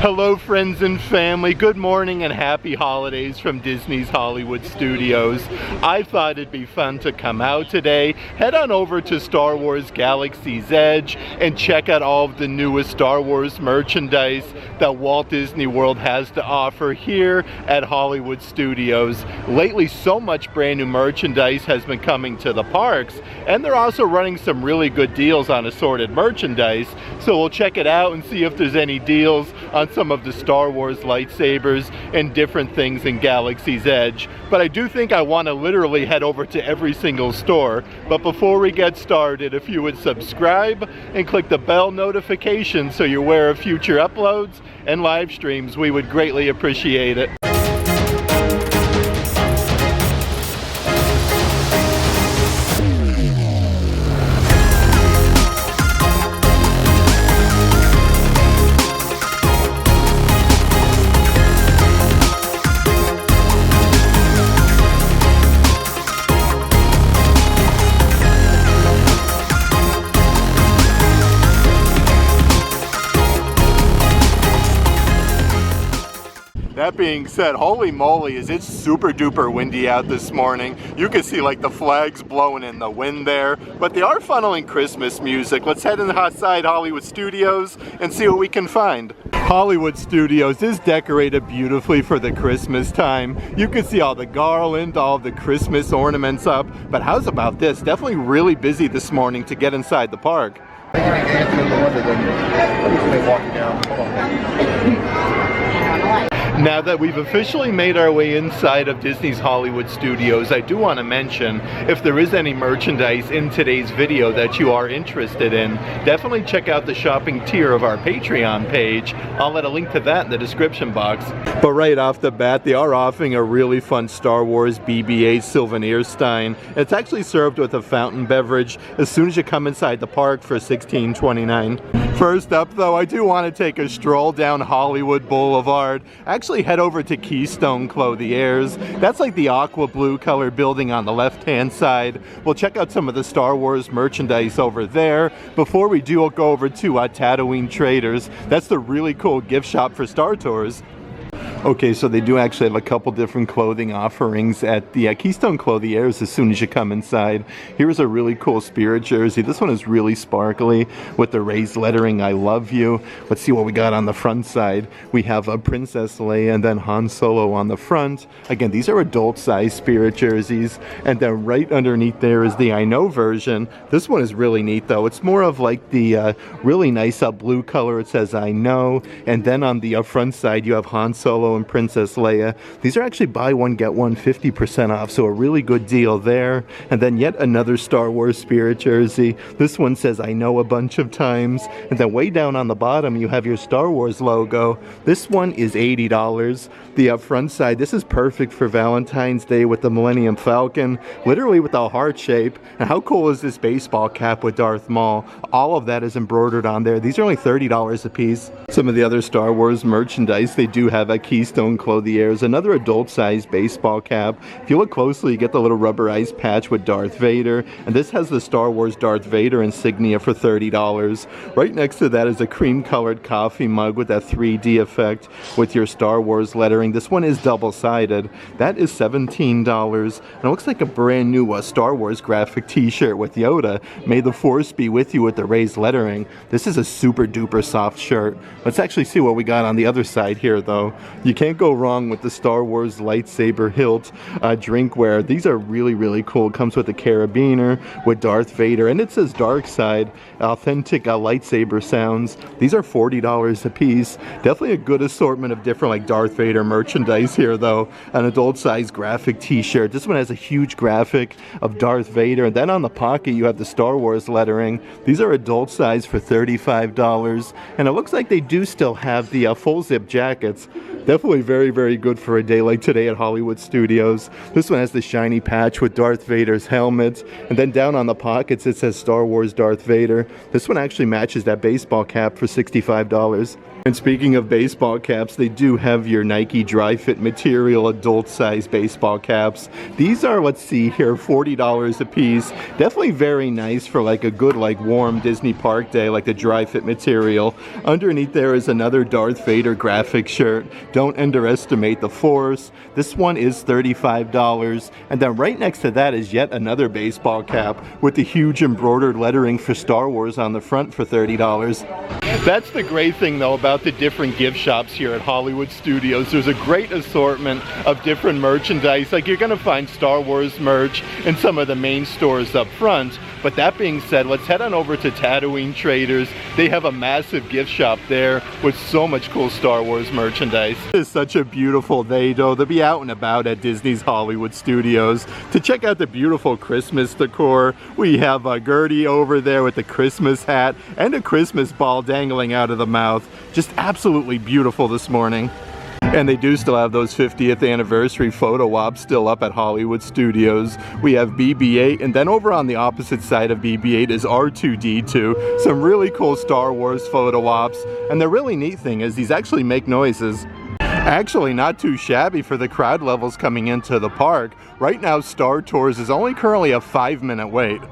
Hello friends and family, good morning and happy holidays from Disney's Hollywood Studios. I thought it'd be fun to come out today, head on over to Star Wars Galaxy's Edge and check out all of the newest Star Wars merchandise that Walt Disney World has to offer here at Hollywood Studios. Lately, so much brand new merchandise has been coming to the parks, and they're also running some really good deals on assorted merchandise, so we'll check it out and see if there's any deals on some of the Star Wars lightsabers and different things in Galaxy's Edge. But I do think I want to literally head over to every single store. But before we get started, if you would subscribe and click the bell notification so you're aware of future uploads and live streams, we would greatly appreciate it. That being said, holy moly, is it super duper windy out this morning. You can see like the flags blowing in the wind there, but they are funneling Christmas music. Let's head inside Hollywood Studios and see what we can find. Hollywood Studios is decorated beautifully for the Christmas time. You can see all the garland, all the Christmas ornaments up, but how's about this? Definitely really busy this morning to get inside the park. Now that we've officially made our way inside of Disney's Hollywood Studios, I do want to mention, if there is any merchandise in today's video that you are interested in, definitely check out the shopping tier of our Patreon page. I'll let a link to that in the description box. But right off the bat, they are offering a really fun Star Wars BB-8 souvenir stein. It's actually served with a fountain beverage as soon as you come inside the park for $16.29. First up though, I do want to take a stroll down Hollywood Boulevard. Actually head over to Keystone Clothiers. That's like the aqua blue color building on the left hand side. We'll check out some of the Star Wars merchandise over there. Before we do, we'll go over to Tatooine Traders. That's the really cool gift shop for Star Tours. Okay, so they do actually have a couple different clothing offerings at the Keystone Clothiers as soon as you come inside. Here's a really cool Spirit jersey. This one is really sparkly with the raised lettering, I love you. Let's see what we got on the front side. We have a Princess Leia and then Han Solo on the front. Again, these are adult size Spirit jerseys. And then right underneath there is the I Know version. This one is really neat though. It's more of like the really nice blue color. It says I Know. And then on the front side you have Han Solo and Princess Leia. These are actually buy one get one 50% off, so a really good deal there. And then yet another Star Wars Spirit jersey. This one says I Know a bunch of times. And then way down on the bottom you have your Star Wars logo. This one is $80. The front side, this is perfect for Valentine's Day with the Millennium Falcon, literally with a heart shape. And how cool is this baseball cap with Darth Maul? All of that is embroidered on there. These are only $30 a piece. Some of the other Star Wars merchandise, they do have a Keystone Clothiers, another adult-sized baseball cap. If you look closely, you get the little rubberized patch with Darth Vader, and this has the Star Wars Darth Vader insignia for $30. Right next to that is a cream-colored coffee mug with that 3D effect with your Star Wars lettering. This one is double-sided. That is $17, and it looks like a brand new Star Wars graphic t-shirt with Yoda. May the Force be with you with the raised lettering. This is a super-duper soft shirt. Let's actually see what we got on the other side here, though. You can't go wrong with the Star Wars lightsaber hilt drinkware. These are really, really cool. It comes with a carabiner with Darth Vader, and it says Dark Side, authentic lightsaber sounds. These are $40 a piece. Definitely a good assortment of different like Darth Vader merchandise here, though. An adult-sized graphic t-shirt. This one has a huge graphic of Darth Vader, and then on the pocket you have the Star Wars lettering. These are adult-sized for $35, and it looks like they do still have the full-zip jackets. Definitely Definitely very, very good for a day like today at Hollywood Studios. This one has the shiny patch with Darth Vader's helmet, and then down on the pockets it says Star Wars Darth Vader. This one actually matches that baseball cap for $65. And speaking of baseball caps, they do have your Nike dry fit material adult size baseball caps. These are, let's see here, $40 a piece. Definitely very nice for like a good like warm Disney park day, like the dry fit material. Underneath there is another Darth Vader graphic shirt. Don't underestimate the Force. This one is $35. And then right next to that is yet another baseball cap with the huge embroidered lettering for Star Wars on the front for $30. That's the great thing though about the different gift shops here at Hollywood Studios. There's a great assortment of different merchandise. Like you're gonna find Star Wars merch in some of the main stores up front. But that being said, let's head on over to Tatooine Traders. They have a massive gift shop there with so much cool Star Wars merchandise. It is such a beautiful day though to be out and about at Disney's Hollywood Studios to check out the beautiful Christmas decor. We have Gertie over there with the Christmas hat and a Christmas ball dangling out of the mouth. Just absolutely beautiful this morning. And they do still have those 50th anniversary photo ops still up at Hollywood Studios. We have BB-8, and then over on the opposite side of BB-8 is R2-D2. Some really cool Star Wars photo ops. And the really neat thing is these actually make noises. Actually not too shabby for the crowd levels coming into the park. Right now Star Tours is only currently a 5-minute wait.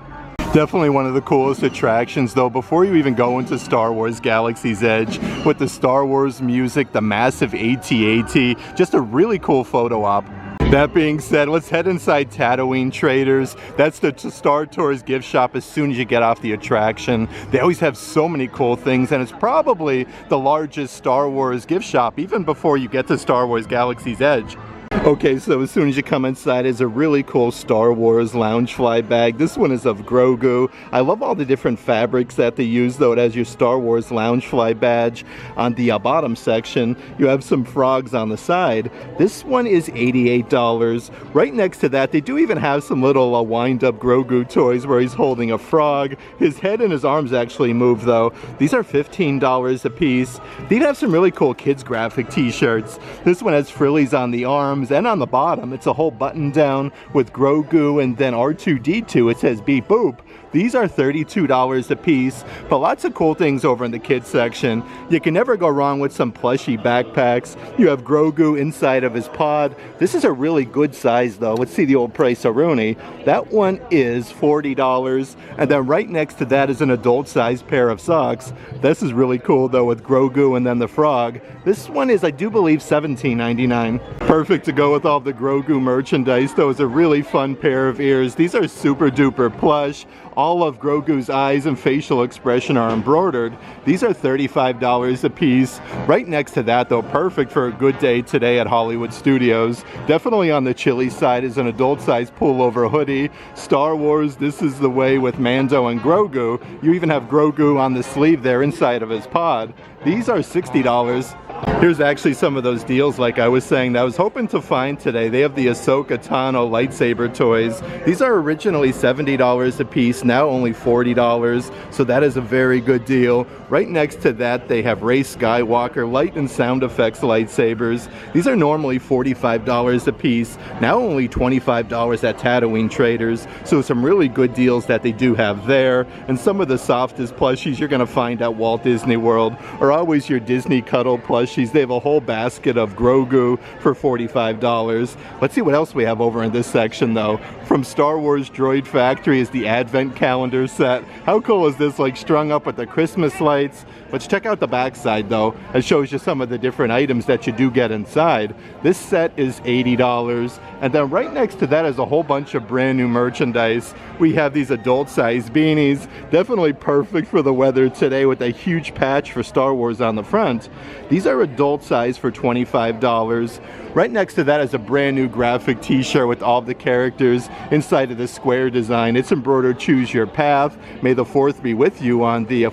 Definitely one of the coolest attractions though before you even go into Star Wars Galaxy's Edge with the Star Wars music, the massive AT-AT, just a really cool photo op. That being said, let's head inside Tatooine Traders. That's the Star Tours gift shop as soon as you get off the attraction. They always have so many cool things, and it's probably the largest Star Wars gift shop even before you get to Star Wars Galaxy's Edge. Okay, so as soon as you come inside is a really cool Star Wars Loungefly bag. This one is of Grogu. I love all the different fabrics that they use though. It has your Star Wars Loungefly badge. On the bottom section, you have some frogs on the side. This one is $88. Right next to that, they do even have some little wind-up Grogu toys where he's holding a frog. His head and his arms actually move though. These are $15 a piece. They even have some really cool kids graphic t-shirts. This one has frillies on the arms and on the bottom. It's a whole button down with Grogu and then R2-D2. It says beep boop. These are $32 a piece, but lots of cool things over in the kids section. You can never go wrong with some plushy backpacks. You have Grogu inside of his pod. This is a really good size though. Let's see the old price of Rooney. That one is $40, and then right next to that is an adult size pair of socks. This is really cool though with Grogu and then the frog. This one is, I do believe, $17.99. Perfect to go with all the Grogu merchandise though. Is a really fun pair of ears. These are super duper plush. All of Grogu's eyes and facial expression are embroidered. These are $35 a piece. Right next to that though, perfect for a good day today at Hollywood Studios. Definitely on the chilly side is an adult size pullover hoodie. Star Wars, this is the way with Mando and Grogu. You even have Grogu on the sleeve there inside of his pod. These are $60. Here's actually some of those deals like I was saying that I was hoping to find today. They have the Ahsoka Tano lightsaber toys. These are originally $70 a piece, now only $40, so that is a very good deal. Right next to that they have Rey Skywalker light and sound effects lightsabers. These are normally $45 a piece, now only $25 at Tatooine Traders, so some really good deals that they do have there. And some of the softest plushies you're going to find at Walt Disney World are always your Disney Cuddle plushies. They have a whole basket of Grogu for $45. Let's see what else we have over in this section though. From Star Wars Droid Factory is the Advent Calendar set. How cool is this, like strung up with the Christmas lights? Let's check out the back side though. It shows you some of the different items that you do get inside. This set is $80. And then right next to that is a whole bunch of brand new merchandise. We have these adult size beanies. Definitely perfect for the weather today with a huge patch for Star Wars on the front. These are adult size for $25. Right next to that is a brand new graphic t-shirt with all the characters inside of the square design. It's embroidered "Choose Your Path. May the Force be with you" on the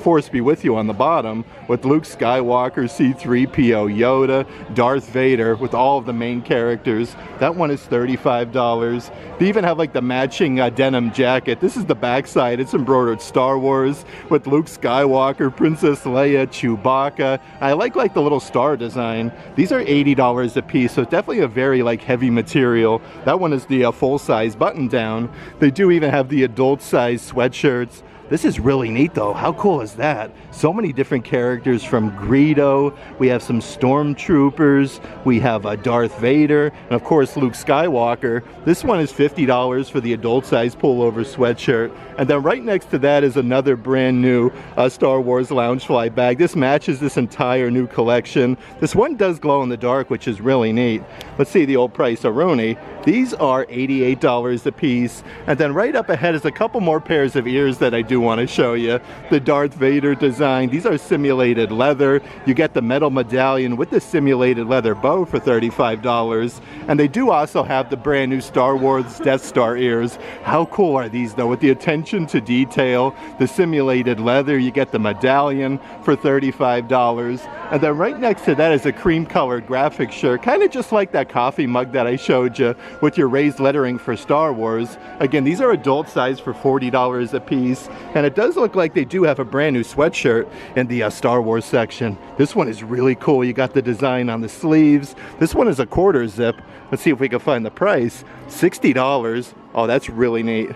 the bottom, with Luke Skywalker, C-3PO, Yoda, Darth Vader, with all of the main characters. That one is $35. They even have like the matching denim jacket. This is the backside. It's embroidered Star Wars with Luke Skywalker, Princess Leia, Chewbacca. I like the little star Ongtar design. These are $80 a piece, so it's definitely a very like heavy material. That one is the full-size button down. They do even have the adult size sweatshirts. This is really neat though. How cool is that? So many different characters from Greedo. We have some stormtroopers. We have Darth Vader. And of course Luke Skywalker. This one is $50 for the adult size pullover sweatshirt. And then right next to that is another brand new Star Wars Loungefly bag. This matches this entire new collection. This one does glow in the dark, which is really neat. Let's see the old price. Aroni. These are $88 a piece. And then right up ahead is a couple more pairs of ears that I do want to show you. The Darth Vader design. These are simulated leather. You get the metal medallion with the simulated leather bow for $35. And they do also have the brand new Star Wars Death Star ears. How cool are these though? With the attention to detail, the simulated leather, you get the medallion for $35. And then right next to that is a cream colored graphic shirt, kind of just like that coffee mug that I showed you with your raised lettering for Star Wars. Again, these are adult size for $40 a piece. And it does look like they do have a brand new sweatshirt in the Star Wars section. This one is really cool. You got the design on the sleeves. This one is a quarter zip. Let's see if we can find the price. $60. Oh, that's really neat.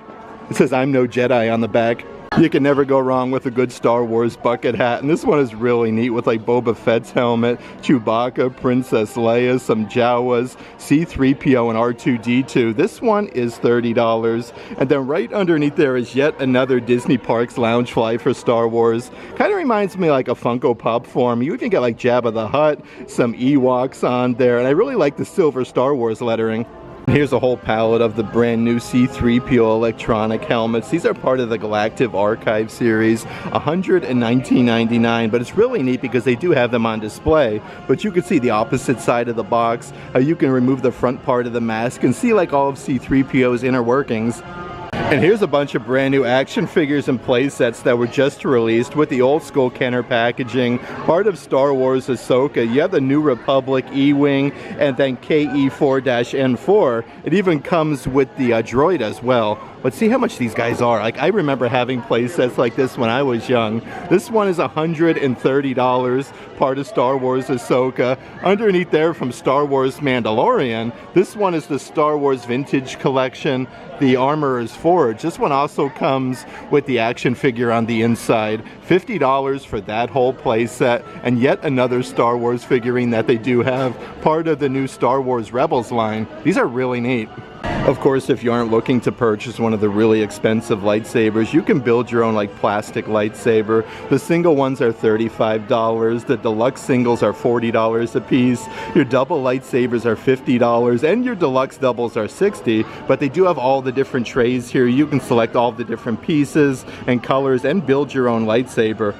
It says "I'm no Jedi" on the back. You can never go wrong with a good Star Wars bucket hat. And this one is really neat with like Boba Fett's helmet, Chewbacca, Princess Leia, some Jawas, C-3PO, and R2-D2. This one is $30. And then right underneath there is yet another Disney Parks Loungefly for Star Wars. Kind of reminds me like a Funko Pop form. You even get like Jabba the Hutt, some Ewoks on there. And I really like the silver Star Wars lettering. Here's a whole palette of the brand new C-3PO electronic helmets. These are part of the Galactic Archive series, $119.99, but it's really neat because they do have them on display. But you can see the opposite side of the box. You can remove the front part of the mask and see like all of C-3PO's inner workings. And here's a bunch of brand new action figures and play sets that were just released with the old school Kenner packaging. Part of Star Wars Ahsoka. You have the New Republic E-Wing and then KE-4-N4. It even comes with the droid as well. But see how much these guys are. Like, I remember having play sets like this when I was young. This one is $130, part of Star Wars Ahsoka. Underneath there from Star Wars Mandalorian, this one is the Star Wars Vintage Collection, the Armorer's Forge. This one also comes with the action figure on the inside. $50 for that whole play set, and yet another Star Wars figurine that they do have, part of the new Star Wars Rebels line. These are really neat. Of course, if you aren't looking to purchase one of the really expensive lightsabers, you can build your own like plastic lightsaber. The single ones are $35. The deluxe singles are $40 a piece. Your double lightsabers are $50, and your deluxe doubles are $60. But they do have all the different trays here. You can select all the different pieces and colors and build your own lightsaber.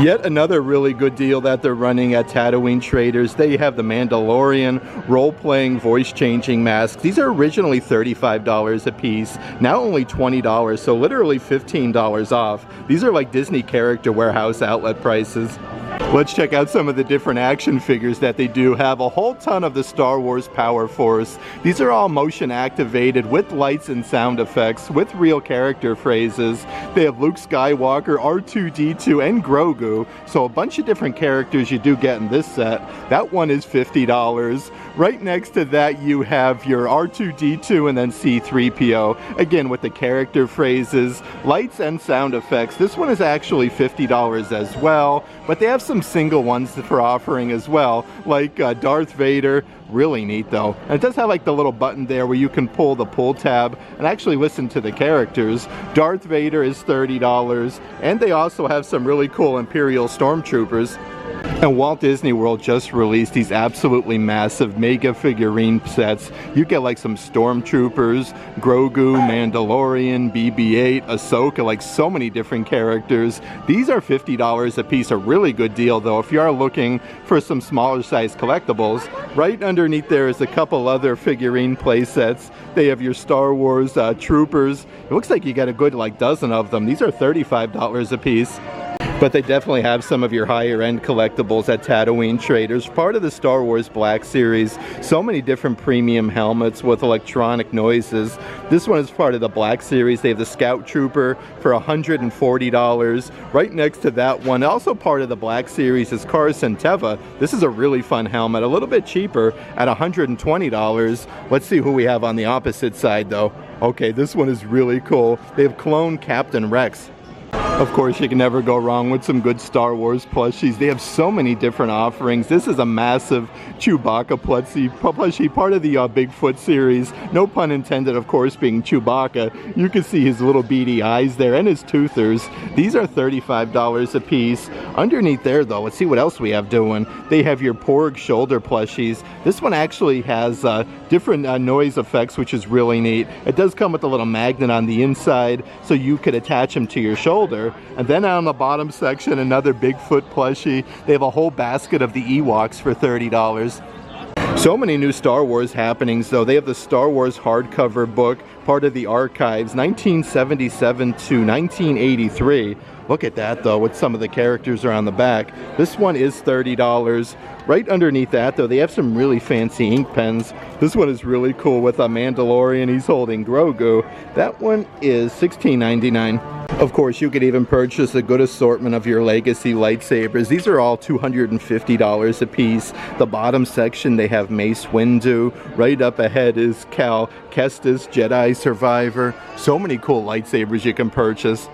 Yet another really good deal that they're running at Tatooine Traders. They have the Mandalorian role-playing voice-changing masks. These are originally $35 a piece, now only $20, so literally $15 off. These are like Disney Character Warehouse outlet prices. Let's check out some of the different action figures that they do have. A whole ton of the Star Wars Power Force. These are all motion activated with lights and sound effects, with real character phrases. They have Luke Skywalker, R2-D2, and Grogu. So a bunch of different characters you do get in this set. That one is $50. Right next to that you have your R2-D2 and then C-3PO. Again with the character phrases, lights and sound effects. This one is actually $50 as well. But they have some single ones for offering as well, like Darth Vader. Really neat though. And it does have like the little button there where you can pull the pull tab and actually listen to the characters. Darth Vader is $30, and they also have some really cool Imperial Stormtroopers. And Walt Disney World just released these absolutely massive mega figurine sets. You get like some Stormtroopers, Grogu, Mandalorian, BB-8, Ahsoka, like so many different characters. These are $50 a piece, a really good deal though if you are looking for some smaller size collectibles. Right underneath there is a couple other figurine play sets. They have your Star Wars Troopers. It looks like you get a good like dozen of them. These are $35 a piece. But they definitely have some of your higher end collectibles at Tatooine Traders, part of the Star Wars Black Series. So many different premium helmets with electronic noises. This one is part of the Black Series. They have the Scout Trooper for $140. Right next to that one, also part of the Black Series, is Carson Teva. This is a really fun helmet, a little bit cheaper at $120. Let's see who we have on the opposite side though. Okay, this one is really cool. They have Clone Captain Rex. Of course, you can never go wrong with some good Star Wars plushies. They have so many different offerings. This is a massive Chewbacca plushie, part of the Bigfoot series. No pun intended, of course, being Chewbacca. You can see his little beady eyes there and his toothers. These are $35 a piece. Underneath there, though, let's see what else we have doing. They have your Porg shoulder plushies. This one actually has different noise effects, which is really neat. It does come with a little magnet on the inside, so you could attach them to your shoulder. And then on the bottom section, another Bigfoot plushie. They have a whole basket of the Ewoks for $30. So many new Star Wars happenings though. They have the Star Wars hardcover book, part of the archives, 1977 to 1983. Look at that though, what some of the characters are on the back. This one is $30. Right underneath that though, they have some really fancy ink pens. This one is really cool with a Mandalorian. He's holding Grogu. That one is $16.99. Of course, you could even purchase a good assortment of your Legacy lightsabers. These are all $250 a piece. The bottom section, they have Mace Windu. Right up ahead is Cal Kestis, Jedi Survivor. So many cool lightsabers you can purchase.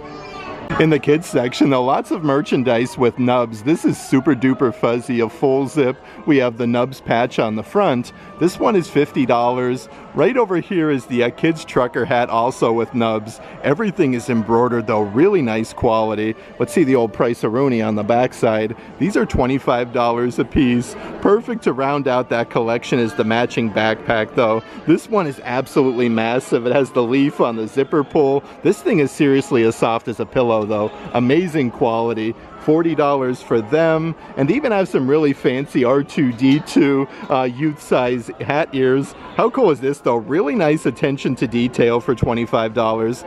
In the kids section though, lots of merchandise with nubs. This is super duper fuzzy, a full zip. We have the nubs patch on the front. This one is $50. Right over here is the kids trucker hat, also with nubs. Everything is embroidered though, really nice quality. Let's see the old Price-A-Rooney on the back side. These are $25 a piece. Perfect to round out that collection is the matching backpack though. This one is absolutely massive. It has the leaf on the zipper pull. This thing is seriously as soft as a pillow though. Amazing quality. $40 for them, and they even have some really fancy R2-D2 youth size hat ears. How cool is this though? Really nice attention to detail for $25.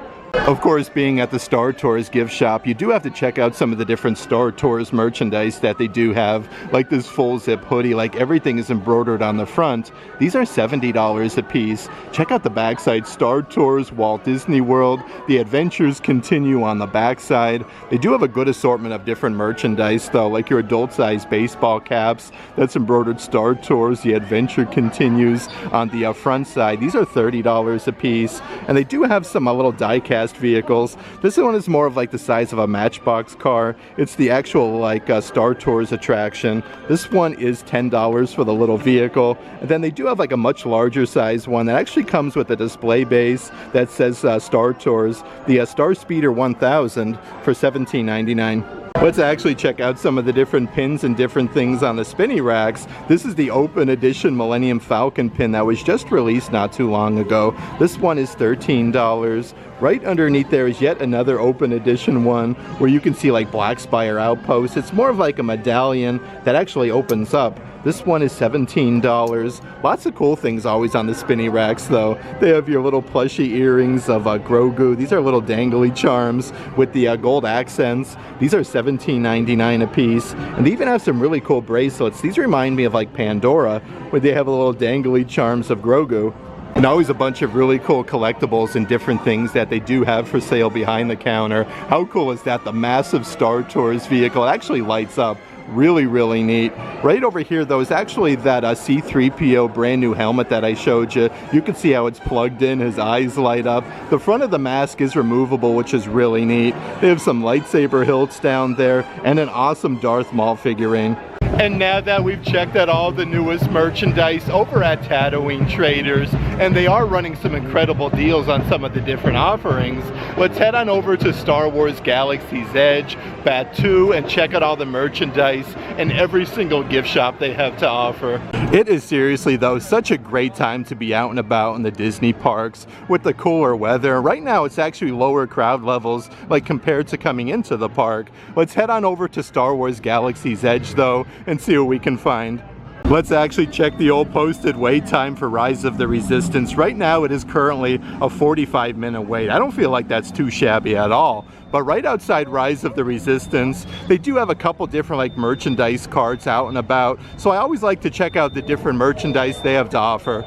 Of course, being at the Star Tours gift shop, you do have to check out some of the different Star Tours merchandise that they do have, like this full zip hoodie. Like everything is embroidered on the front. These are $70 a piece. Check out the backside. Star Tours, Walt Disney World. The adventures continue on the backside. They do have a good assortment of different merchandise though, like your adult size baseball caps. That's embroidered Star Tours. The adventure continues on the front side. These are $30 a piece, and they do have some little die-cast vehicles. This one is more of like the size of a Matchbox car. It's the actual like Star Tours attraction. This one is $10 for the little vehicle, and then they do have like a much larger size one that actually comes with a display base that says Star Tours, the Star Speeder 1000 for $17.99. Let's actually check out some of the different pins and different things on the spinny racks. This is the open edition Millennium Falcon pin that was just released not too long ago. This one is $13. Right underneath there is yet another open edition one where you can see like Black Spire Outpost. It's more of like a medallion that actually opens up. This one is $17. Lots of cool things always on the spinny racks though. They have your little plushy earrings of Grogu. These are little dangly charms with the gold accents. These are $17.99 a piece. And they even have some really cool bracelets. These remind me of like Pandora, where they have a little dangly charms of Grogu. And always a bunch of really cool collectibles and different things that they do have for sale behind the counter. How cool is that? The massive Star Tours vehicle. It actually lights up. Really, really neat. Right over here though is actually that C-3PO brand new helmet that I showed you. You can see how it's plugged in, his eyes light up. The front of the mask is removable, which is really neat. They have some lightsaber hilts down there and an awesome Darth Maul figurine. And now that we've checked out all the newest merchandise over at Tatooine Traders, and they are running some incredible deals on some of the different offerings, let's head on over to Star Wars Galaxy's Edge, Batuu, and check out all the merchandise and every single gift shop they have to offer. It is seriously though such a great time to be out and about in the Disney parks with the cooler weather. Right now it's actually lower crowd levels like compared to coming into the park. Let's head on over to Star Wars Galaxy's Edge though and see what we can find. Let's actually check the old posted wait time for Rise of the Resistance. Right now it is currently a 45-minute wait. I don't feel like that's too shabby at all. But right outside Rise of the Resistance, they do have a couple different like merchandise carts out and about. So I always like to check out the different merchandise they have to offer.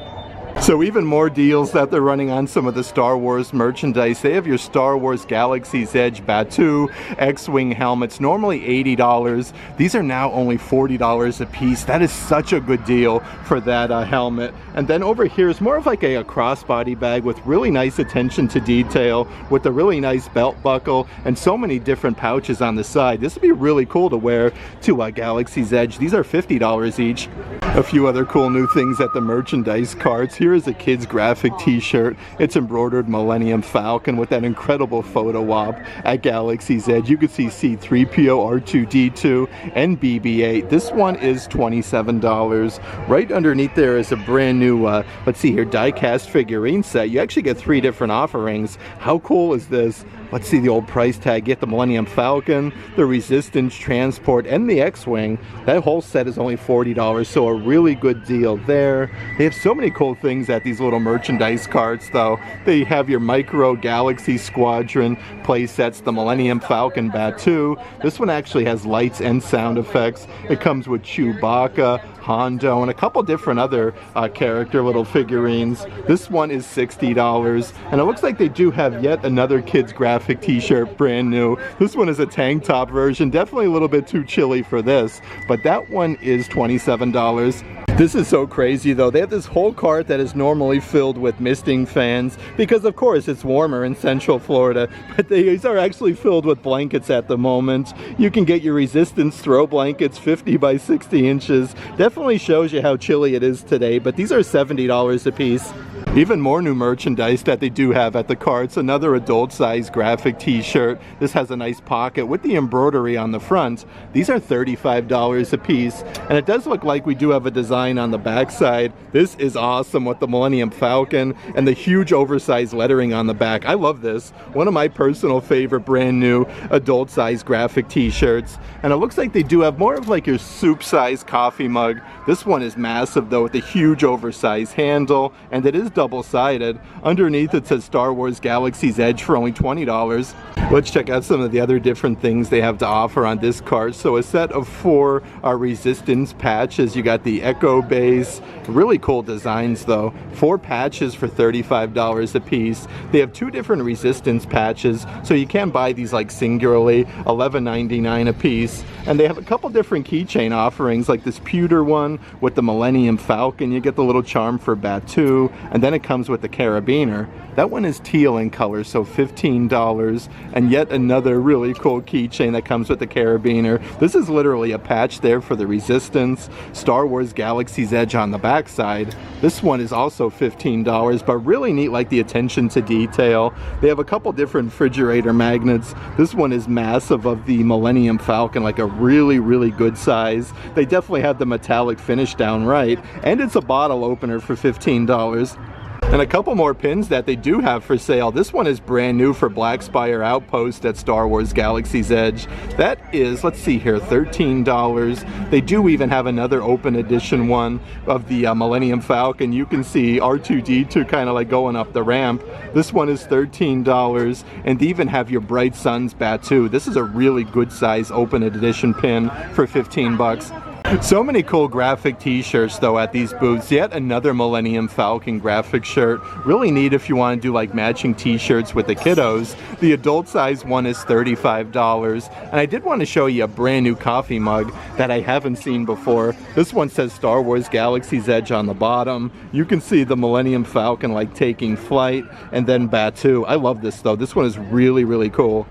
So even more deals that they're running on some of the Star Wars merchandise. They have your Star Wars Galaxy's Edge Batuu X-Wing helmets, normally $80. These are now only $40 a piece. That is such a good deal for that helmet. And then over here is more of like a crossbody bag with really nice attention to detail, with a really nice belt buckle and so many different pouches on the side. This would be really cool to wear to Galaxy's Edge. These are $50 each. A few other cool new things at the merchandise carts. Here is a kid's graphic t-shirt. It's embroidered Millennium Falcon with that incredible photo op at Galaxy's Edge. You can see C-3PO, R2-D2, and BB-8. This one is $27. Right underneath there is a brand new, let's see here, die-cast figurine set. You actually get 3 different offerings. How cool is this? Let's see the old price tag. Get the Millennium Falcon, the Resistance Transport, and the X-Wing. That whole set is only $40, so a really good deal there. They have so many cool things at these little merchandise carts, though. They have your Micro Galaxy Squadron play sets, the Millennium Falcon Batuu. This one actually has lights and sound effects. It comes with Chewbacca, Hondo, and a couple different other character little figurines. This one is $60, and it looks like they do have yet another kid's graphic t-shirt, brand new. This one is a tank top version, definitely a little bit too chilly for this, but that one is $27. This is so crazy though. They have this whole cart that is normally filled with misting fans because of course it's warmer in Central Florida, but these are actually filled with blankets at the moment. You can get your Resistance throw blankets, 50 by 60 inches. Definitely shows you how chilly it is today, but these are $70 a piece. Even more new merchandise that they do have at the carts. Another adult size graphic t-shirt. This has a nice pocket with the embroidery on the front. These are $35 a piece, and it does look like we do have a design on the back side. This is awesome with the Millennium Falcon and the huge oversized lettering on the back. I love this. One of my personal favorite brand new adult size graphic t-shirts. And it looks like they do have more of like your soup size coffee mug. This one is massive though, with a huge oversized handle, and it is double-sided. Underneath it says Star Wars Galaxy's Edge for only $20. Let's check out some of the other different things they have to offer on this cart. So a set of 4 Resistance patches. You got the Echo base. Really cool designs though. 4 patches for $35 a piece. They have 2 different Resistance patches, so you can buy these like singularly, $11.99 a piece. And they have a couple different keychain offerings, like this pewter one with the Millennium Falcon. You get the little charm for Batuu, and then it comes with the carabiner. That one is teal in color, so $15. And yet another really cool keychain that comes with the carabiner. This is literally a patch there for the Resistance. Star Wars Galaxy's Edge on the back side. This one is also $15, but really neat, like the attention to detail. They have a couple different refrigerator magnets. This one is massive of the Millennium Falcon, like a really good size. They definitely have the metallic finish down right, and it's a bottle opener for $15. And a couple more pins that they do have for sale. This one is brand new for Black Spire Outpost at Star Wars Galaxy's Edge. That is, let's see here, $13. They do even have another open edition one of the Millennium Falcon. You can see R2-D2 kind of like going up the ramp. This one is $13. And they even have your Bright Suns Batuu. This is a really good size open edition pin for $15. So many cool graphic t-shirts though at these booths. Yet another Millennium Falcon graphic shirt. Really neat if you want to do like matching t-shirts with the kiddos. The adult size one is $35. And I did want to show you a brand new coffee mug that I haven't seen before. This one says Star Wars Galaxy's Edge on the bottom. You can see the Millennium Falcon like taking flight, and then Batuu. I love this though. This one is really cool.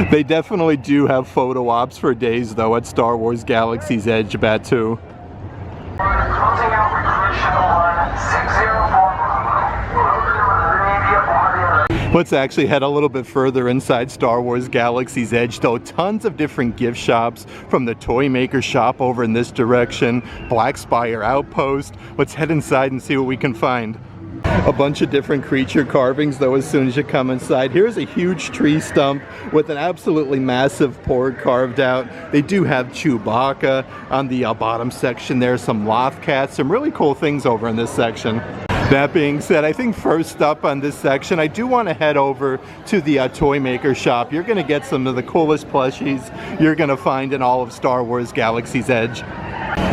They definitely do have photo ops for days though at Star Wars Galaxy's Edge Batuu. Let's actually head a little bit further inside Star Wars Galaxy's Edge though. Tons of different gift shops, from the Toy Maker shop over in this direction, Black Spire Outpost. Let's head inside and see what we can find. A bunch of different creature carvings though as soon as you come inside. Here's a huge tree stump with an absolutely massive porg carved out. They do have Chewbacca on the bottom section there, some Lothcats, some really cool things over in this section. That being said, I think first up on this section, I do want to head over to the toy maker shop. You're going to get some of the coolest plushies you're going to find in all of Star Wars Galaxy's Edge.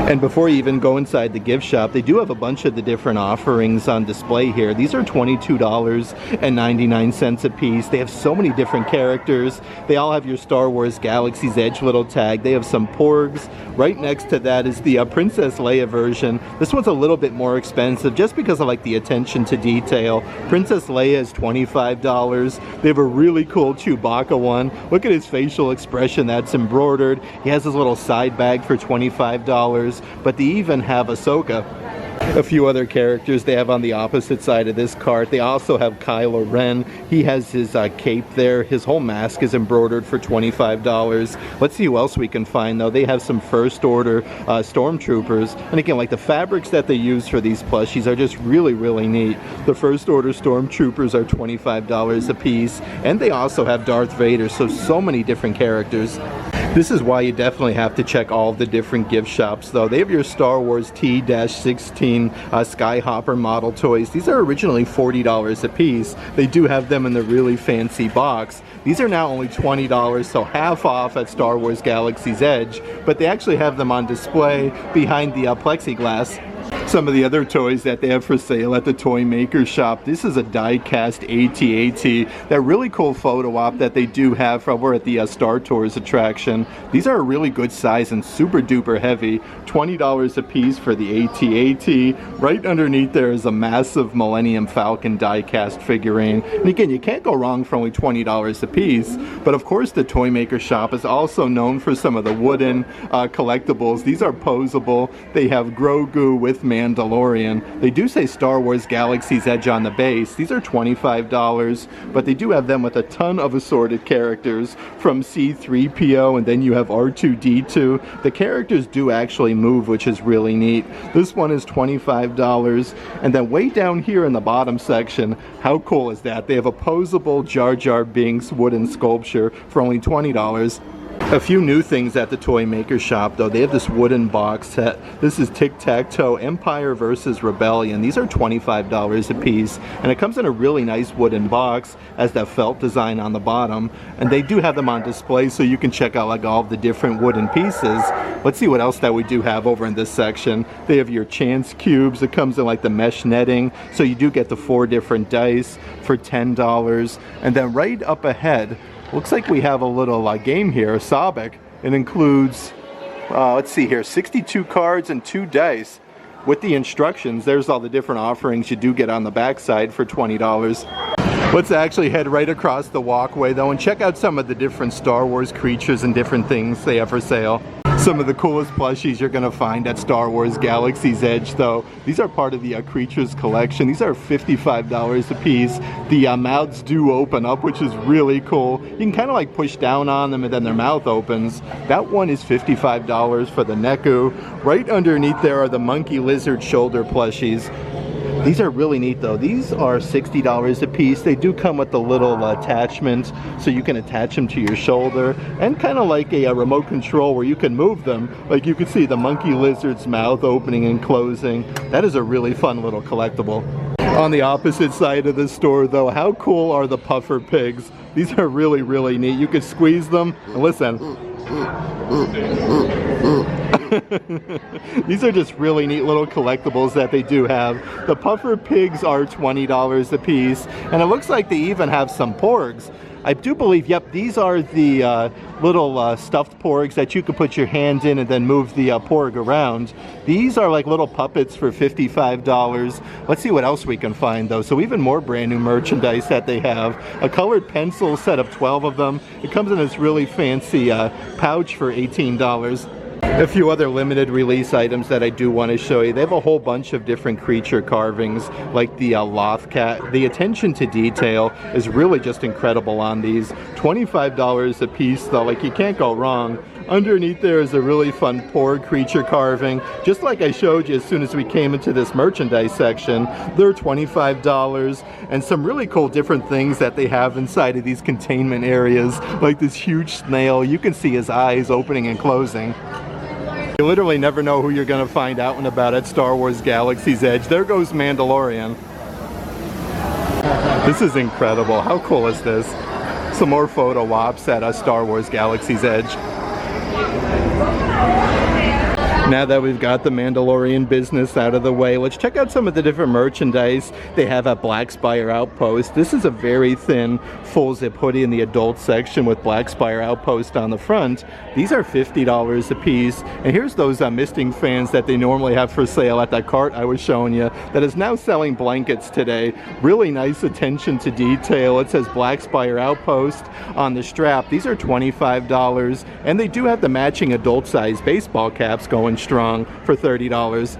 And before you even go inside the gift shop, they do have a bunch of the different offerings on display here. These are $22.99 a piece. They have so many different characters. They all have your Star Wars Galaxy's Edge little tag. They have some porgs. Right next to that is the Princess Leia version. This one's a little bit more expensive just because of like the attention to detail. Princess Leia is $25. They have a really cool Chewbacca one. Look at his facial expression, that's embroidered. He has his little side bag for $25. But they even have Ahsoka. A few other characters they have on the opposite side of this cart. They also have Kylo Ren. He has his cape there. His whole mask is embroidered for $25. Let's see who else we can find though. They have some First Order stormtroopers. And again, like the fabrics that they use for these plushies are just really, really neat. The First Order stormtroopers are $25 a piece. And they also have Darth Vader. So many different characters. This is why you definitely have to check all the different gift shops though. They have your Star Wars T-16 Skyhopper model toys. These are originally $40 a piece. They do have them in the really fancy box. These are now only $20, so half off at Star Wars Galaxy's Edge, but they actually have them on display behind the plexiglass. Some of the other toys that they have for sale at the toy maker shop. This is a die-cast AT-AT. That really cool photo op that they do have over at the Star Tours attraction. These are a really good size and super duper heavy. $20 a piece for the AT-AT. Right underneath there is a massive Millennium Falcon die-cast figurine. And again, you can't go wrong for only $20 a piece. But of course the toy maker shop is also known for some of the wooden collectibles. These are posable. They have Grogu with Mandalorian. They do say Star Wars Galaxy's Edge on the base. These are $25, but they do have them with a ton of assorted characters from C-3PO, and then you have R2-D2. The characters do actually move, which is really neat. This one is $25, and then way down here in the bottom section, how cool is that? They have a posable Jar Jar Binks wooden sculpture for only $20. A few new things at the toy maker shop though. They have this wooden box set. This is Tic-Tac-Toe Empire versus Rebellion. These are $25 a piece, and it comes in a really nice wooden box, has that felt design on the bottom, and they do have them on display so you can check out like all of the different wooden pieces. Let's see what else that we do have over in this section. They have your chance cubes. It comes in like the mesh netting, so you do get the 4 different dice for $10. And then right up ahead, looks like we have a little game here, a Sabic. It includes, let's see here, 62 cards and 2 dice. With the instructions, there's all the different offerings you do get on the backside for $20. Let's actually head right across the walkway though and check out some of the different Star Wars creatures and different things they have for sale. Some of the coolest plushies you're going to find at Star Wars Galaxy's Edge though. These are part of the Creatures collection. These are $55 a piece. The mouths do open up, which is really cool. You can kind of like push down on them and then their mouth opens. That one is $55 for the Neku. Right underneath there are the Monkey Lizard shoulder plushies. These are really neat though. These are $60 a piece. They do come with a little attachment so you can attach them to your shoulder, and kind of like a remote control where you can move them. Like you can see the Monkey Lizard's mouth opening and closing. That is a really fun little collectible. On the opposite side of the store though, how cool are the puffer pigs? These are really, really neat. You can squeeze them and listen. These are just really neat little collectibles that they do have. The puffer pigs are $20 a piece, and it looks like they even have some porgs. I do believe, yep, these are the little stuffed porgs that you can put your hand in and then move the porg around. These are like little puppets for $55. Let's see what else we can find though. So even more brand new merchandise that they have. A colored pencil set of 12 of them. It comes in this really fancy pouch for $18. A few other limited release items that I do want to show you. They have a whole bunch of different creature carvings, like the Lothcat. The attention to detail is really just incredible on these. $25 a piece though, like you can't go wrong Underneath there is a really fun porg creature carving, just like I showed you as soon as we came into this merchandise section. They're $25, and some really cool different things that they have inside of these containment areas, like this huge snail. You can see his eyes opening and closing. You literally never know who you're going to find out and about at Star Wars Galaxy's Edge. There goes Mandalorian. This is incredible. How cool is this? Some more photo ops at Star Wars Galaxy's Edge. Now that we've got the Mandalorian business out of the way, let's check out some of the different merchandise they have at Black Spire Outpost. This is a very thin full zip hoodie in the adult section with Black Spire Outpost on the front. These are $50 a piece. And here's those misting fans that they normally have for sale at that cart I was showing you that is now selling blankets today. Really nice attention to detail. It says Black Spire Outpost on the strap. These are $25, and they do have the matching adult size baseball caps going strong for $30.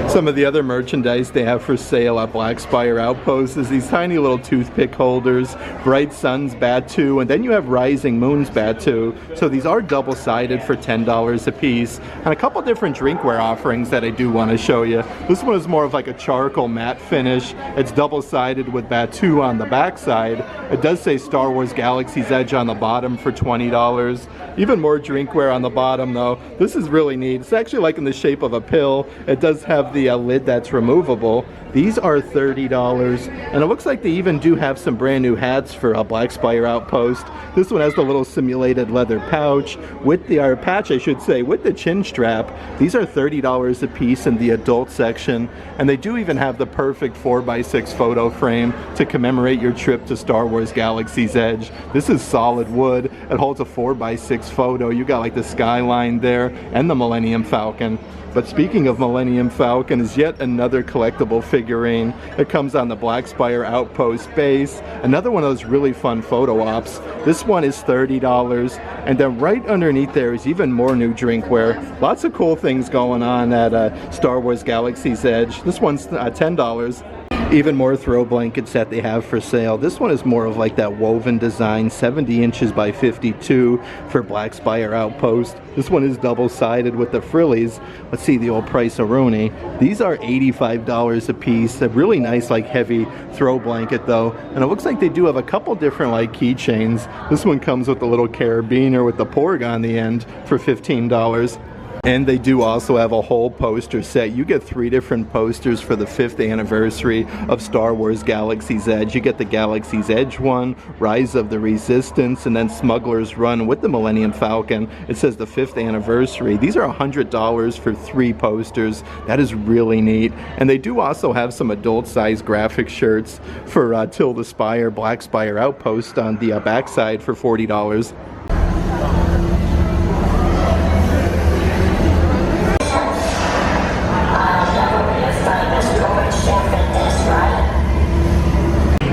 Some of the other merchandise they have for sale at Black Spire Outpost is these tiny little toothpick holders, Bright Sun's Batu, and then you have Rising Moon's Batu. So these are double-sided for $10 a piece. And a couple different drinkware offerings that I do want to show you. This one is more of like a charcoal matte finish. It's double-sided with Batu on the back side. It does say Star Wars Galaxy's Edge on the bottom for $20. Even more drinkware on the bottom though. This is really neat. It's actually like in the shape of a pill. It does have the lid that's removable. These are $30, and it looks like they even do have some brand new hats for a Black Spire Outpost. This one has the little simulated leather pouch with the patch, I should say, with the chin strap. These are $30 a piece in the adult section, and they do even have the perfect 4x6 photo frame to commemorate your trip to Star Wars Galaxy's Edge. This is solid wood. It holds a 4x6 photo. You got like the skyline there and the Millennium Falcon. But speaking of Millennium Falcon, is yet another collectible figurine. It comes on the Black Spire Outpost base. Another one of those really fun photo ops. This one is $30, and then right underneath there is even more new drinkware. Lots of cool things going on at Star Wars Galaxy's Edge. This one's $10. Even more throw blankets that they have for sale. This one is more of like that woven design, 70 inches by 52 for Black Spire Outpost. This one is double-sided with the frillies. Let's see the old price-a-rooney. These are $85 a piece. A really nice like heavy throw blanket though. And it looks like they do have a couple different like keychains. This one comes with a little carabiner with the porg on the end for $15. And they do also have a whole poster set. You get 3 different posters for the 5th anniversary of Star Wars Galaxy's Edge. You get the Galaxy's Edge one, Rise of the Resistance, and then Smuggler's Run with the Millennium Falcon. It says the 5th anniversary. These are $100 for 3 posters. That is really neat. And they do also have some adult-sized graphic shirts for Till the Spire, Black Spire Outpost on the backside for $40.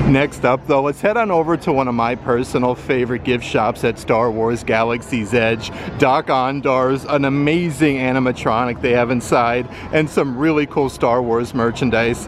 Next up though, let's head on over to one of my personal favorite gift shops at Star Wars Galaxy's Edge. Dok-Ondar's, an amazing animatronic they have inside, and some really cool Star Wars merchandise.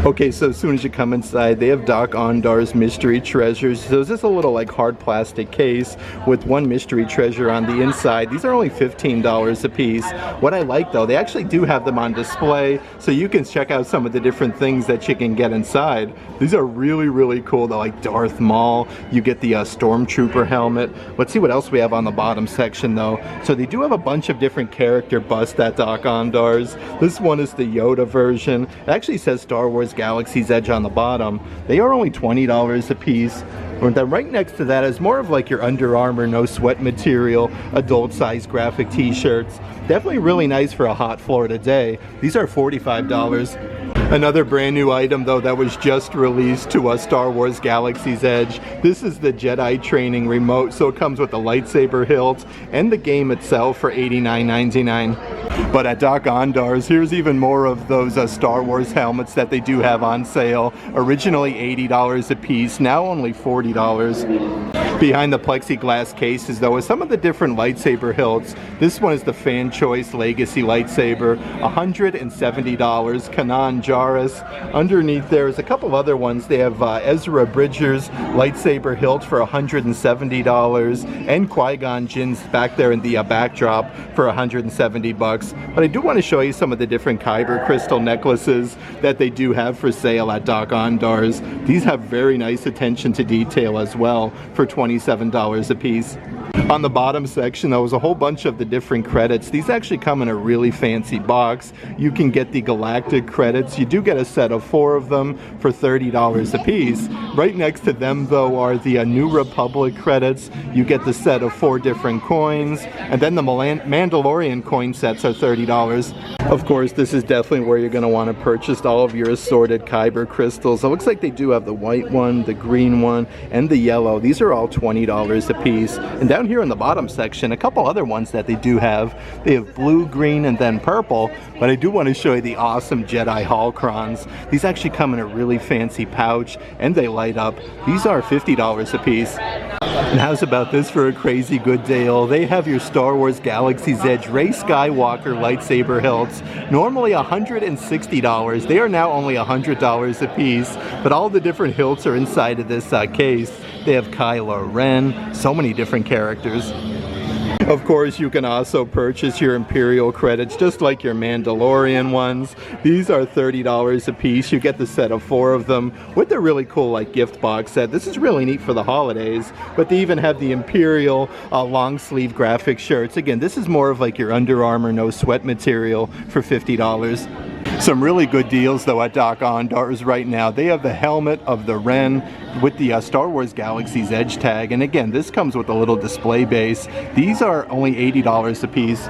Okay, so as soon as you come inside, they have Dok-Ondar's mystery treasures. So it's just a little like hard plastic case with one mystery treasure on the inside. These are only $15 a piece. What I like though, they actually do have them on display, so you can check out some of the different things that you can get inside. These are really cool. They're like Darth Maul. You get the Stormtrooper helmet. Let's see what else we have on the bottom section though. So they do have a bunch of different character busts at Dok-Ondar's. This one is the Yoda version. It actually says Star Wars Galaxy's Edge on the bottom. They are only $20 a piece. And then right next to that is more of like your Under Armour no sweat material adult size graphic t-shirts. Definitely really nice for a hot Florida day. These are $45. Another brand new item though that was just released to Star Wars Galaxy's Edge. This is the Jedi training remote, so it comes with the lightsaber hilt and the game itself for $89.99. But at Dok-Ondar's, here's even more of those Star Wars helmets that they do have on sale. Originally $80 a piece, now only $40. Behind the plexiglass cases though is some of the different lightsaber hilts. This one is the Fan Choice Legacy lightsaber, $170, Kanan Jarrus. Underneath there is a couple other ones. They have Ezra Bridger's lightsaber hilt for $170, and Qui-Gon Jinn's back there in the backdrop for $170. But I do want to show you some of the different Kyber crystal necklaces that they do have for sale at Dok-Ondar's. These have very nice attention to detail as well for $27 a piece. On the bottom section though is a whole bunch of the different credits. These actually come in a really fancy box. You can get the Galactic credits. You do get a set of 4 of them for $30 a piece. Right next to them though are the New Republic credits. You get the set of 4 different coins, and then the Mandalorian coin sets are $30. Of course, this is definitely where you're going to want to purchase all of your assorted Kyber crystals. It looks like they do have the white one, the green one, and the yellow. These are all $20 a piece. And down here in the bottom section, a couple other ones that they do have. They have blue, green, and then purple. But I do want to show you the awesome Jedi Holocrons. These actually come in a really fancy pouch, and they light up. These are $50 a piece. And how's about this for a crazy good deal? They have your Star Wars Galaxy's Edge Rey Skywalker lightsaber hilts. Normally $160. They are now only $100 a piece. But all the different hilts are inside of this case. They have Kylo Ren, so many different characters. Of course, you can also purchase your Imperial credits just like your Mandalorian ones. These are $30 a piece. You get the set of 4 of them with the really cool like gift box set. This is really neat for the holidays, but they even have the Imperial long sleeve graphic shirts. Again, this is more of like your Under Armour no sweat material for $50. Some really good deals though at Dok-Ondar's right now. They have the helmet of the Ren with the Star Wars Galaxy's Edge tag, and again, this comes with a little display base. These are only $80 a piece.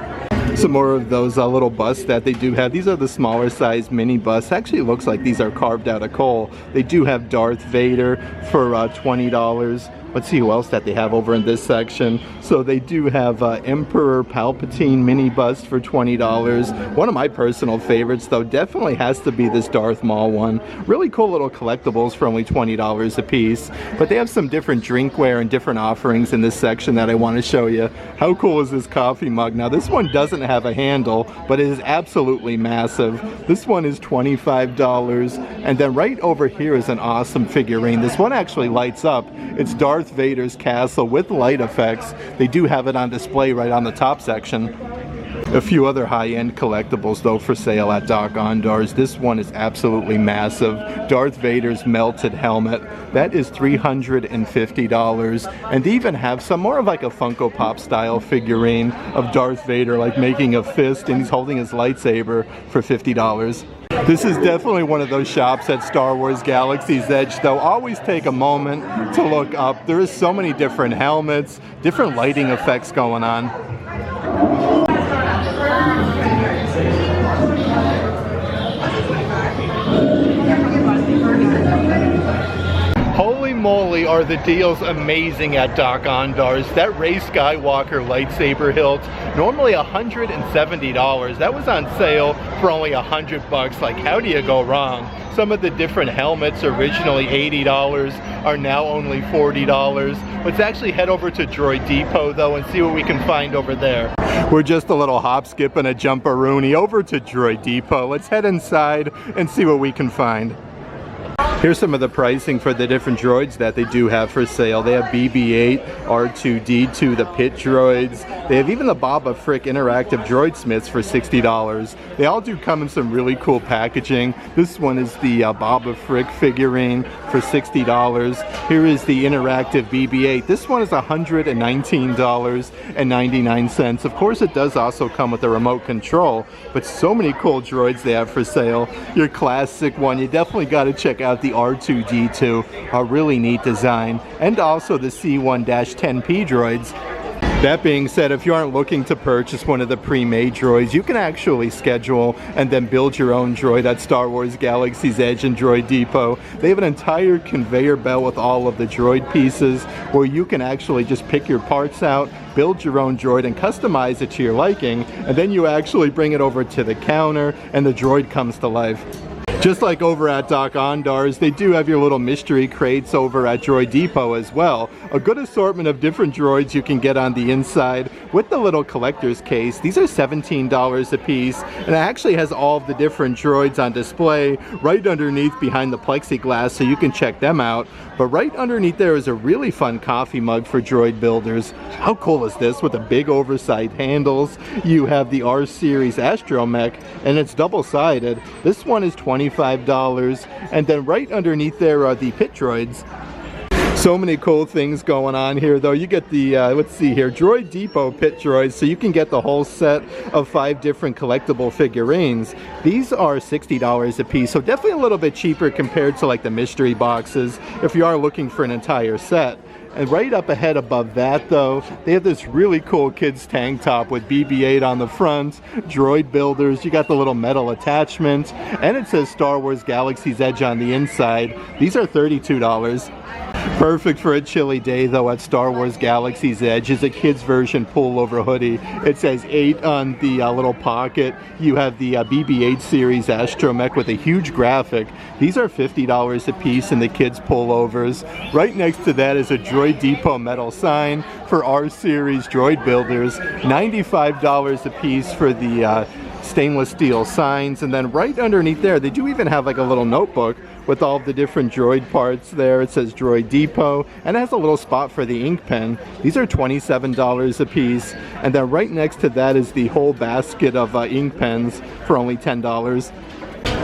Some more of those little busts that they do have. These are the smaller size mini busts. Actually, it looks like these are carved out of coal. They do have Darth Vader for $20. Let's see who else that they have over in this section. So they do have Emperor Palpatine mini bust for $20. One of my personal favorites though definitely has to be this Darth Maul one. Really cool little collectibles for only $20 a piece. But they have some different drinkware and different offerings in this section that I want to show you. How cool is this coffee mug? Now this one doesn't have a handle, but it is absolutely massive. This one is $25. And then right over here is an awesome figurine. This one actually lights up. It's Darth Vader's castle with light effects. They do have it on display right on the top section. A few other high-end collectibles though for sale at Dok-Ondar's. This one is absolutely massive. Darth Vader's melted helmet. That is $350. And they even have some more of like a Funko Pop style figurine of Darth Vader like making a fist, and he's holding his lightsaber for $50. This is definitely one of those shops at Star Wars Galaxy's Edge though. Always take a moment to look up. There is so many different helmets, different lighting effects going on. Holy moly, are the deals amazing at Dok-Ondar's. That Rey Skywalker lightsaber hilt, normally $170. That was on sale for only $100. Like, how do you go wrong? Some of the different helmets, originally $80, are now only $40. Let's actually head over to Droid Depot though and see what we can find over there. We're just a little hop, skip, and a jump-a-rooney over to Droid Depot. Let's head inside and see what we can find. Here's some of the pricing for the different droids that they do have for sale. They have BB-8, R2-D2, the pit droids. They have even the Boba Frick interactive droid smiths for $60. They all do come in some really cool packaging. This one is the Boba Frick figurine for $60. Here is the interactive BB-8. This one is $119.99. Of course, it does also come with a remote control, but so many cool droids they have for sale. Your classic one, you definitely got to check out the R2-D2, a really neat design, and also the C1-10P droids. That being said, if you aren't looking to purchase one of the pre-made droids, you can actually schedule and then build your own droid at Star Wars Galaxy's Edge and Droid Depot. They have an entire conveyor belt with all of the droid pieces where you can actually just pick your parts out, build your own droid, and customize it to your liking, and then you actually bring it over to the counter and the droid comes to life. Just like over at Dok-Ondar's, they do have your little mystery crates over at Droid Depot as well. A good assortment of different droids you can get on the inside with the little collector's case. These are $17 a piece, and it actually has all of the different droids on display right underneath behind the plexiglass, so you can check them out. But right underneath there is a really fun coffee mug for droid builders. How cool is this? With the big oversized handles, you have the R Series astromech, and it's double-sided. This one is $25, and then right underneath there are the pit droids. So many cool things going on here though. You get the, let's see here, Droid Depot pit droids, so you can get the whole set of 5 different collectible figurines. These are $60 a piece, so definitely a little bit cheaper compared to like the mystery boxes if you are looking for an entire set. And right up ahead above that though, they have this really cool kids tank top with BB-8 on the front, droid builders, you got the little metal attachment, and it says Star Wars Galaxy's Edge on the inside. These are $32. Perfect for a chilly day though at Star Wars Galaxy's Edge is a kid's version pullover hoodie. It says 8 on the little pocket. You have the BB-8 series astromech with a huge graphic. These are $50 a piece in the kids pullovers. Right next to that is a Droid Depot metal sign for R Series droid builders. $95 a piece for the stainless steel signs, and then right underneath there they do even have like a little notebook with all of the different droid parts there. It says Droid Depot, and it has a little spot for the ink pen. These are $27 a piece, and then right next to that is the whole basket of ink pens for only $10.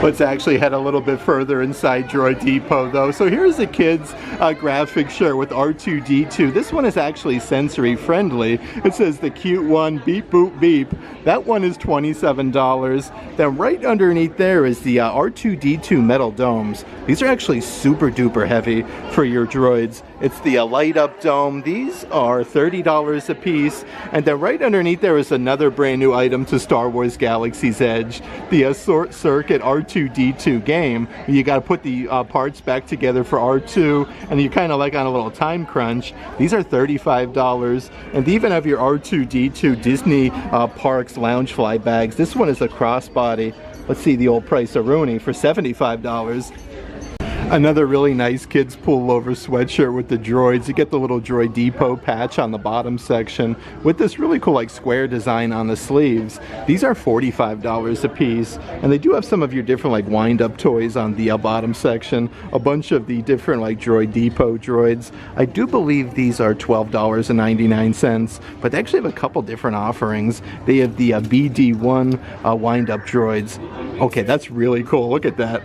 Let's actually head a little bit further inside Droid Depot though. So here's a kid's graphic shirt with R2-D2. This one is actually sensory friendly. It says the cute one, beep boop beep. That one is $27. Then right underneath there is the R2-D2 metal domes. These are actually super duper heavy for your droids. It's the light up dome. These are $30 a piece. And then right underneath there is another brand new item to Star Wars Galaxy's Edge. The Short Circuit R2-D2 game. You got to put the parts back together for R2, and you're kind of like on a little time crunch. These are $35. And they even have your R2-D2 Disney Parks lounge fly bags. This one is a crossbody. Let's see the old price of Rooney for $75. Another really nice kids pullover sweatshirt with the droids. You get the little Droid Depot patch on the bottom section with this really cool like square design on the sleeves. These are $45 a piece, and they do have some of your different like wind-up toys on the bottom section. A bunch of the different like Droid Depot droids. I do believe these are $12.99, but they actually have a couple different offerings. They have the BD1 wind-up droids. Okay, that's really cool. Look at that.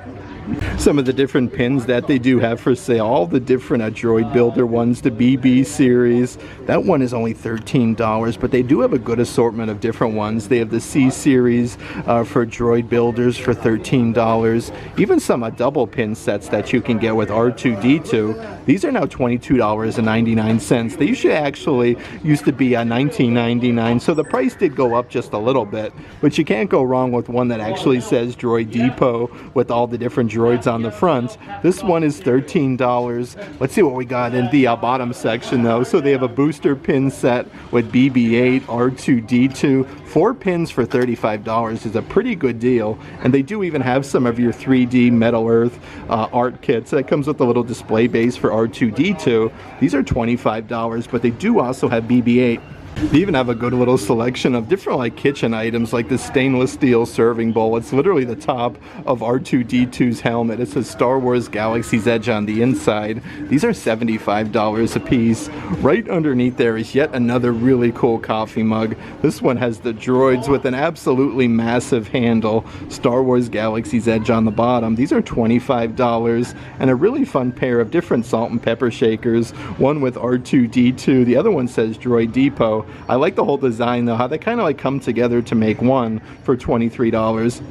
Some of the different pins that they do have for sale, all the different droid builder ones, the BB series. That one is only $13, but they do have a good assortment of different ones. They have the C series for droid builders for $13. Even some double pin sets that you can get with R2-D2. These are now $22.99. They actually used to be $19.99, so the price did go up just a little bit, but you can't go wrong with one that actually says Droid Depot with all the different droids on the front. This one is $13. Let's see what we got in the bottom section though. So they have a booster pin set with BB-8, R2-D2. 4 pins for $35 is a pretty good deal, and they do even have some of your 3D Metal Earth art kits. That comes with a little display base for R2-D2. These are $25, but they do also have BB-8. They even have a good little selection of different like kitchen items, like this stainless steel serving bowl. It's literally the top of R2-D2's helmet. It says Star Wars Galaxy's Edge on the inside. These are $75 a piece. Right underneath there is yet another really cool coffee mug. This one has the droids with an absolutely massive handle. Star Wars Galaxy's Edge on the bottom. These are $25, and a really fun pair of different salt and pepper shakers. One with R2-D2. The other one says Droid Depot. I like the whole design though, how they kind of like come together to make one for $23.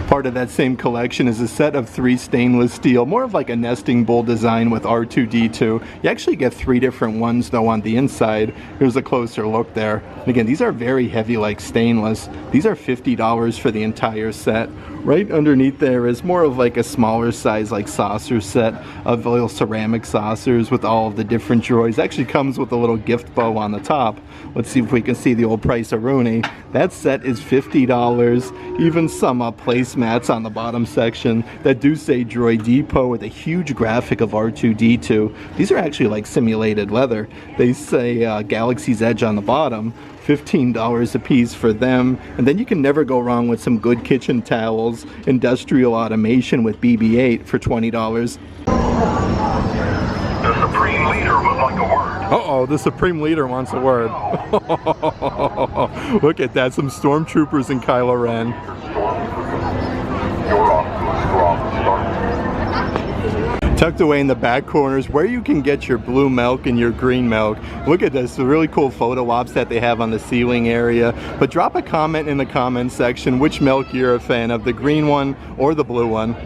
Part of that same collection is a set of 3 stainless steel, more of like a nesting bowl design with R2-D2. You actually get 3 different ones though on the inside. Here's a closer look there. And again, these are very heavy like stainless. These are $50 for the entire set. Right underneath there is more of like a smaller size like saucer set of little ceramic saucers with all of the different droids. It actually comes with a little gift bow on the top. Let's see if we can see the old price of Rooney. That set is $50. Even some placement placemats on the bottom section that do say Droid Depot with a huge graphic of R2-D2. These are actually like simulated leather. They say Galaxy's Edge on the bottom. $15 a piece for them. And then you can never go wrong with some good kitchen towels, industrial automation with BB-8 for $20. The Supreme Leader would like a word. Uh-oh, the Supreme Leader wants a word. Look at that, some stormtroopers in Kylo Ren. You're off. Tucked away in the back corners where you can get your blue milk and your green milk. Look at this, the really cool photo ops that they have on the ceiling area. But drop a comment in the comment section which milk you're a fan of, the green one or the blue one.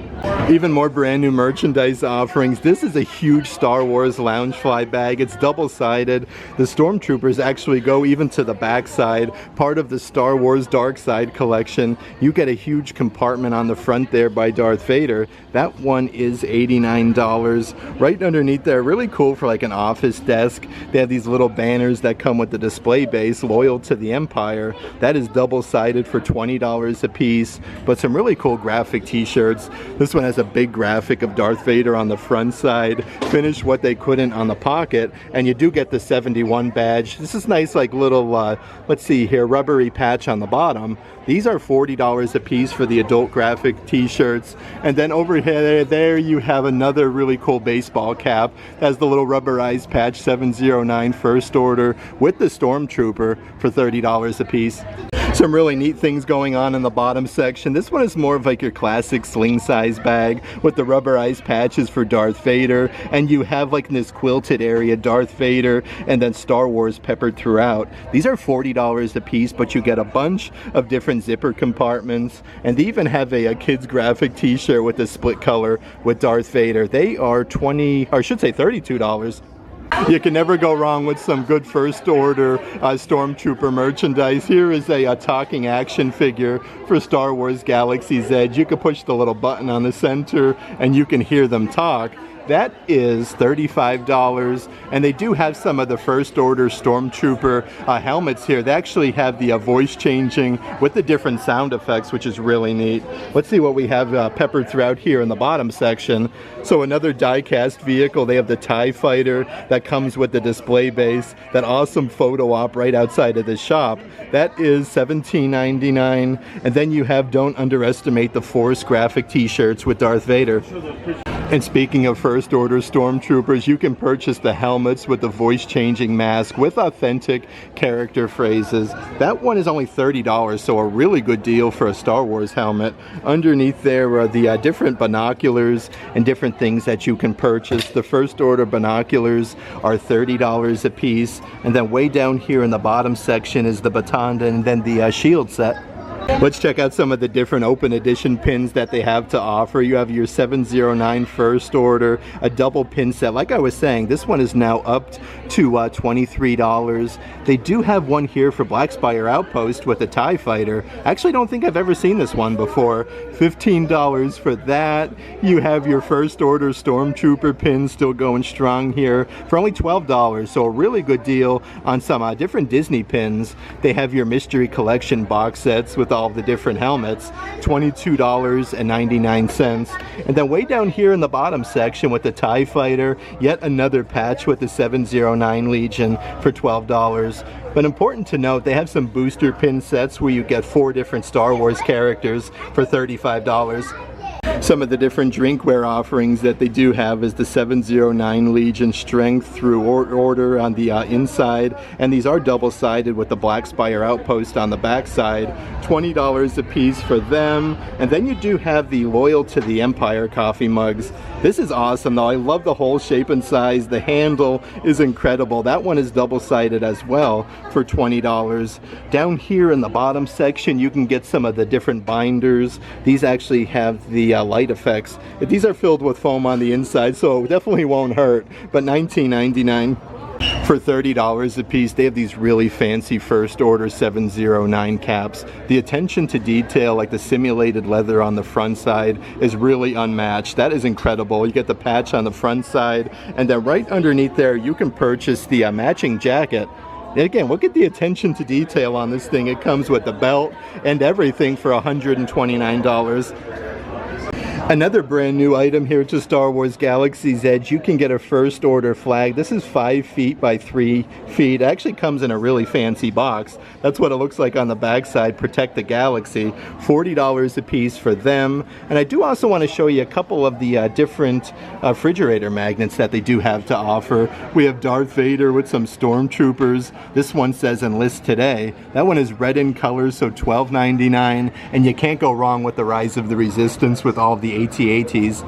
Even more brand new merchandise offerings. This is a huge Star Wars Loungefly bag. It's double-sided. The Stormtroopers actually go even to the back side. Part of the Star Wars Dark Side collection. You get a huge compartment on the front there by Darth Vader. That one is $89. Right underneath there, really cool for like an office desk. They have these little banners that come with the display base, loyal to the Empire. That is double-sided for $20 a piece. But some really cool graphic t-shirts. This one has a big graphic of Darth Vader on the front side, finished what they couldn't on the pocket, and you do get the 71 badge. This is nice, like little, let's see here, rubbery patch on the bottom. These are $40 a piece for the adult graphic t-shirts. And then over here, there you have another really cool baseball cap. It has the little rubberized patch, 709 First Order with the Stormtrooper for $30 a piece. Some really neat things going on in the bottom section. This one is more of like your classic sling size bag with the rubberized patches for Darth Vader, and you have like in this quilted area Darth Vader and then Star Wars peppered throughout. These are $40 a piece, but you get a bunch of different zipper compartments, and they even have a kids graphic t-shirt with a split color with Darth Vader. They are $32. You can never go wrong with some good First Order Stormtrooper merchandise. Here is a talking action figure for Star Wars Galaxy's Edge. You can push the little button on the center and you can hear them talk. That is $35, and they do have some of the First Order Stormtrooper helmets here. They actually have the voice changing with the different sound effects, which is really neat. Let's see what we have peppered throughout here in the bottom section. So another die-cast vehicle. They have the TIE Fighter that comes with the display base. That awesome photo op right outside of the shop. That is $17.99. And then you have Don't Underestimate the Force graphic t-shirts with Darth Vader. And speaking of First Order Stormtroopers, you can purchase the helmets with the voice-changing mask with authentic character phrases. That one is only $30, so a really good deal for a Star Wars helmet. Underneath there are the different binoculars and different things that you can purchase. The First Order binoculars are $30 a piece. And then way down here in the bottom section is the baton and then the shield set. Let's check out some of the different open edition pins that they have to offer. You have your 709 First Order, a double pin set. Like I was saying, this one is now up to $23. They do have one here for Black Spire Outpost with a TIE Fighter. I actually don't think I've ever seen this one before. $15 for that. You have your First Order Stormtrooper pin still going strong here for only $12. So a really good deal on some different Disney pins. They have your Mystery Collection box sets with all the different helmets, $22.99. And then way down here in the bottom section with the TIE Fighter, yet another patch with the 709 Legion for $12. But important to note, they have some booster pin sets where you get 4 different Star Wars characters for $35. Some of the different drinkware offerings that they do have is the 709 Legion Strength through order on the inside, and these are double-sided with the Black Spire Outpost on the back side. $20 a piece for them. And then you do have the Loyal to the Empire coffee mugs. This is awesome though. I love the whole shape and size. The handle is incredible. That one is double-sided as well for $20. Down here in the bottom section you can get some of the different binders. These actually have the light effects. These are filled with foam on the inside, so it definitely won't hurt, but $19.99. For $30 a piece, they have these really fancy First Order 709 caps. The attention to detail, like the simulated leather on the front side, is really unmatched. That is incredible. You get the patch on the front side, and then right underneath there, you can purchase the matching jacket. And again, look at the attention to detail on this thing. It comes with the belt and everything for $129. Another brand new item here to Star Wars Galaxy's Edge. You can get a first order flag. This is 5 feet by 3 feet. It actually comes in a really fancy box. That's what it looks like on the back side. Protect the Galaxy. $40 a piece for them. And I do also want to show you a couple of the different refrigerator magnets that they do have to offer. We have Darth Vader with some stormtroopers. This one says enlist today. That one is red in color, so $12.99. And you can't go wrong with the Rise of the Resistance with all of the AT-ATs.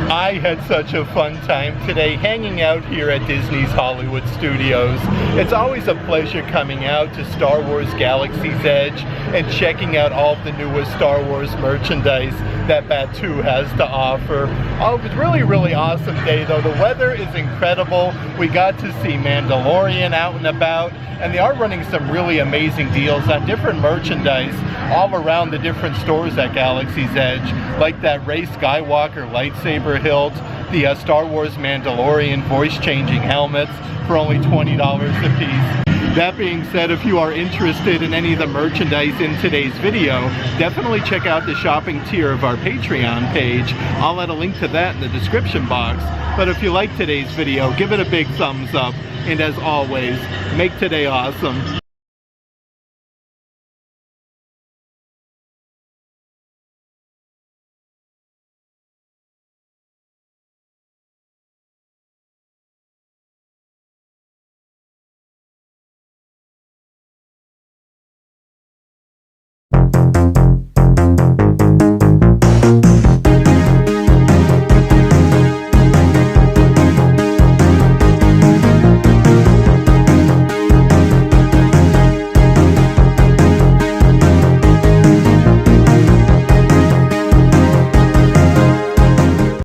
I had such a fun time today hanging out here at Disney's Hollywood Studios. It's always a pleasure coming out to Star Wars Galaxy's Edge and checking out all of the newest Star Wars merchandise that Batuu has to offer. Oh, it was really awesome day though. The weather is incredible. We got to see Mandalorian out and about, and they are running some really amazing deals on different merchandise all around the different stores at Galaxy's Edge, like that Rey Skywalker lightsaber hilt, the Star Wars Mandalorian voice-changing helmets for only $20 a piece. That being said, if you are interested in any of the merchandise in today's video, definitely check out the shopping tier of our Patreon page. I'll add a link to that in the description box. But if you like today's video, give it a big thumbs up. And as always, make today awesome.